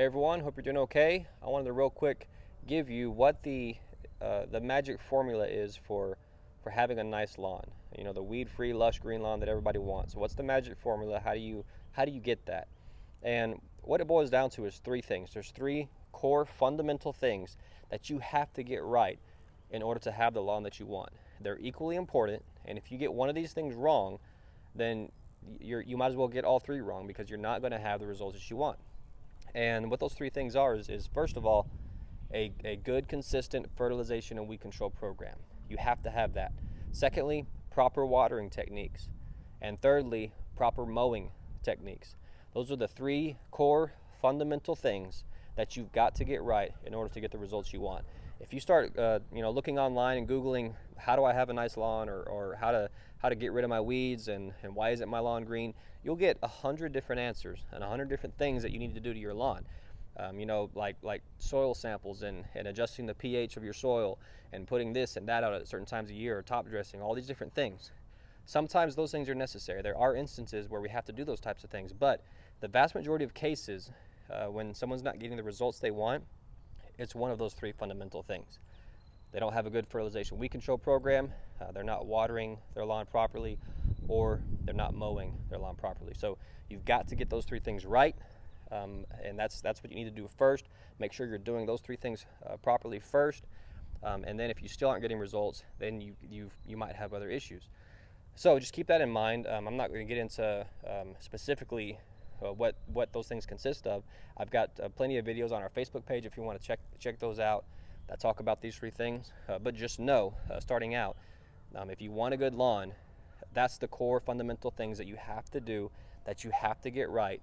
Hey everyone, hope you're doing okay. I wanted to real quick give you what the magic formula is for having a nice lawn. You know, the weed-free, lush green lawn that everybody wants. What's the magic formula? How do you get that? And what it boils down to is three things. There's three core fundamental things that you have to get right in order to have the lawn that you want. They're equally important, and if you get one of these things wrong, then you might as well get all three wrong, because you're not going to have the results that you want. And what those three things are is first of all, a good, consistent fertilization and weed control program. You have to have that. Secondly, proper watering techniques. And thirdly, proper mowing techniques. Those are the three core fundamental things that you've got to get right in order to get the results you want. If you start looking online and Googling how do I have a nice lawn, or how to get rid of my weeds, and why isn't my lawn green, you'll get 100 different answers and 100 different things that you need to do to your lawn. Like soil samples and adjusting the pH of your soil and putting this and that out at certain times of year, or top dressing, all these different things. Sometimes those things are necessary. There are instances where we have to do those types of things, but the vast majority of cases, when someone's not getting the results they want, it's one of those three fundamental things. They don't have a good fertilization weed control program, they're not watering their lawn properly, or they're not mowing their lawn properly. So you've got to get those three things right, and that's what you need to do first. Make sure you're doing those three things properly first, and then if you still aren't getting results, then you might have other issues. So just keep that in mind. I'm not going to get into specifically what those things consist of. I've got plenty of videos on our Facebook page if you want to check those out that talk about these three things. But just know, starting out, if you want a good lawn, that's the core fundamental things that you have to do, that you have to get right,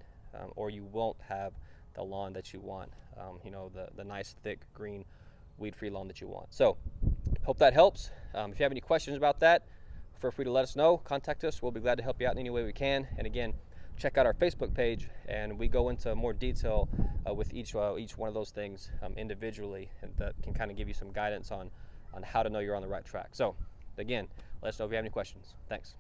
or you won't have the lawn that you want. The nice, thick, green, weed-free lawn that you want. So hope that helps. If you have any questions about that, feel free to let us know. Contact us. We'll be glad to help you out in any way we can. And again, check out our Facebook page, and we go into more detail with each one of those things individually, and that can kind of give you some guidance on how to know you're on the right track. So again, let us know if you have any questions. Thanks.